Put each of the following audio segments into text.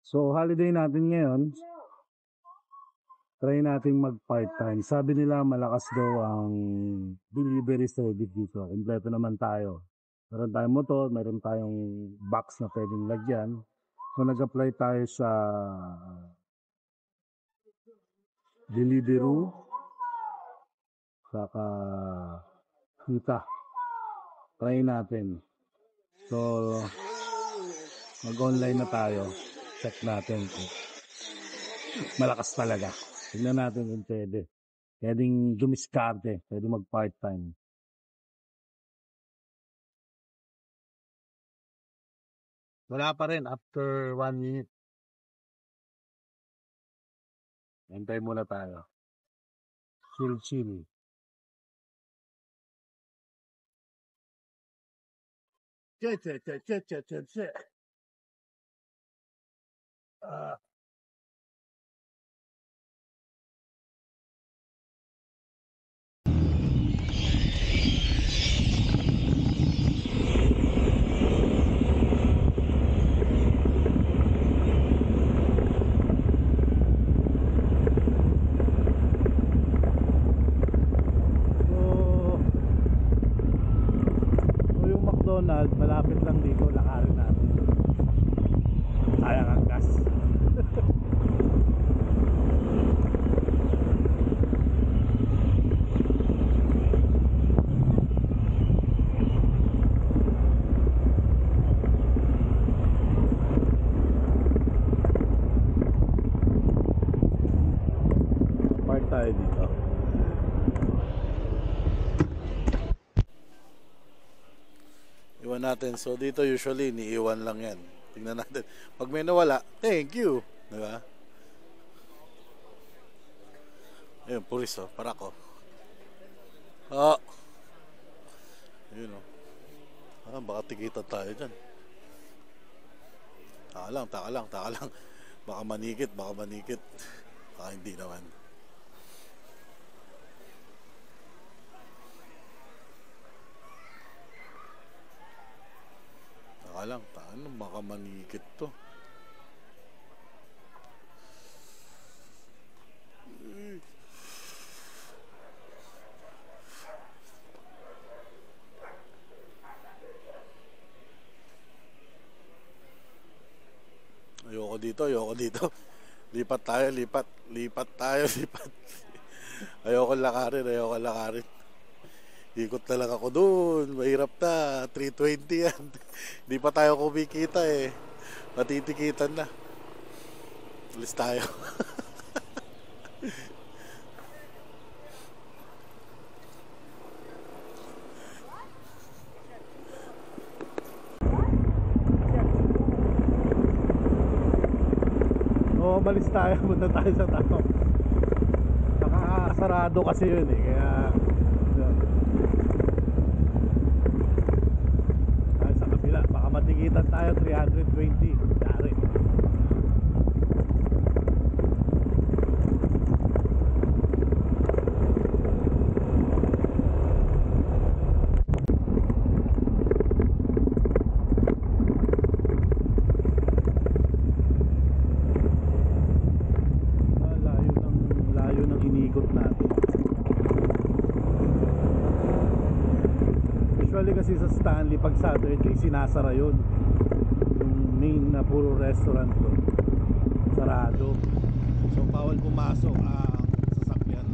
So, holiday natin ngayon. Try natin mag part-time. Sabi nila malakas daw ang delivery service dito. Kompleto naman tayo. Meron tayong motor, meron tayong box na pwedeng lagyan. So, nag-apply tayo sa Deliveroo. Saka kita. Try natin. So, mag-online na tayo. Check natin. Malakas talaga. Tignan natin kung pwede. Pwedeng dumiskarte. Pwede mag-part-time. Wala pa rin after 1 minute. Hintay muna tayo. Chill. Che. McDonald's, malapit lang dito, lakarin natin. Sayang ang gas. Park tayo dito. Iwan natin. So dito usually niiwan lang yan. Tingnan natin. Pag may nawala, thank you. Diba? Ayun, puris oh. Para ko. Oh. Ayun oh. Baka tigita tayo dyan. Taka lang. Baka manikit. Baka hindi naman. Lang, paano baka manikit to. Ayoko dito. Lipat tayo. Ayoko lakarin. Ikot na lang ako doon. Mahirap na. 320 yan. Hindi pa tayo kumikita eh. Matitikitan na. Alis tayo. Malis tayo. Punta tayo sa tato. Nakakasarado kasi yun eh. Kaya baka matikitan tayo 320 dari. Layo ng inikot natin. Usually kasi sa Stanley pag Saturday sinasara yun. Yung main na puro restaurant doon sarado. So bawal pumasok ang sasakyan,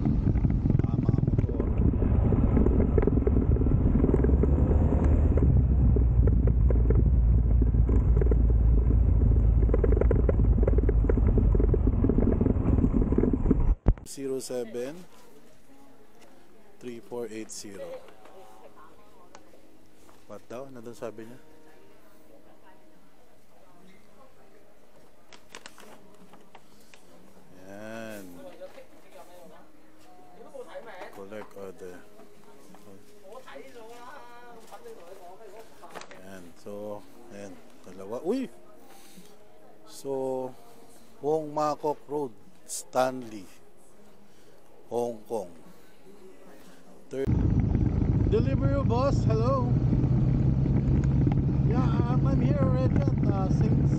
mga motor. (07) 3480. What daw? Ano doon sabi niya? Yan. Collect order. Yan. So, yan. Dalawa. Uy! So, Wong Makok Road, Stanley, Hong Kong. Delivery boss, hello. Yeah, I'm here already at since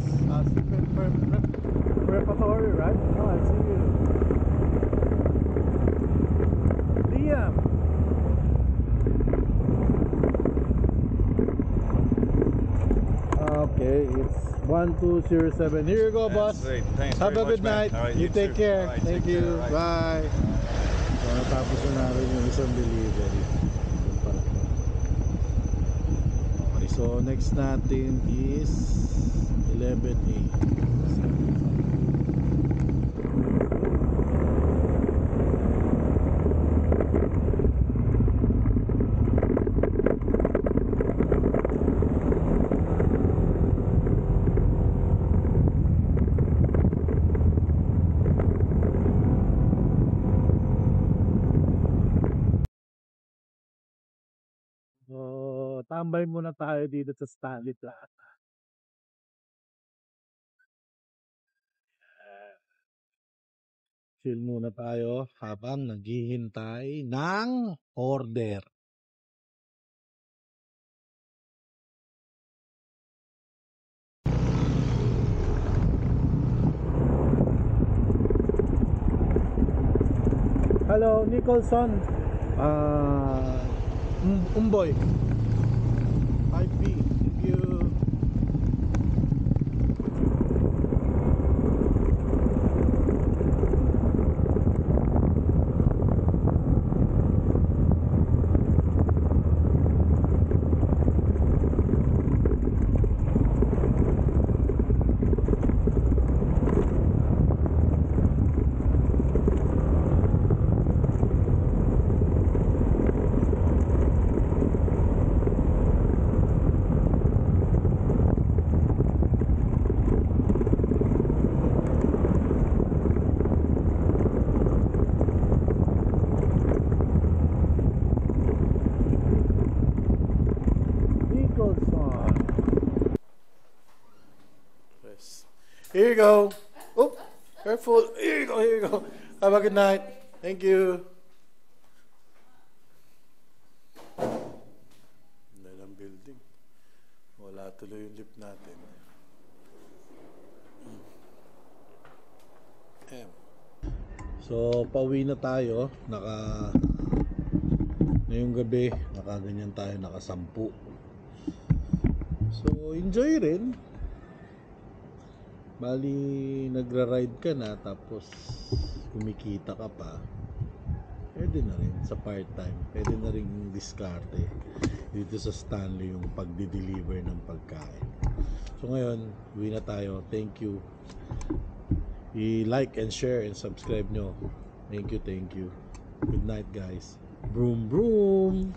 Joey, right? Oh, I see you. Liam. Okay, it's 1207. Here you go, boss. Sweet. Thanks Have very a much, good man. night. All right, You take too. care. All right, Thank take you. care. All right. Bye. So, natapos na natin yung isang delivery. Doon pala. Okay, so next natin is 11A. So, tambay muna tayo dito sa Stanley Plaza. Chill muna tayo habang naghihintay ng order. Hello, Nicholson. Umboy. 5B. Thank you. Nicholson. Yes. Here you go. Oh, careful. Here you go. Here you go. Have a good night. Thank you. Ang building. Wala tuloy yung lift natin. So, pauwi na tayo. Ngayong gabi, nakaganyan tayo, nakasampu. So, enjoy rin. Bali, nagra-ride ka na, tapos kumikita ka pa. Pwede na rin sa part-time. Pwede na rin diskarte dito sa Stanley yung pagdi-deliver ng pagkain. So ngayon, uwi na tayo. Thank you. I-like and share and subscribe nyo. Thank you, thank you. Good night, guys. Broom, broom.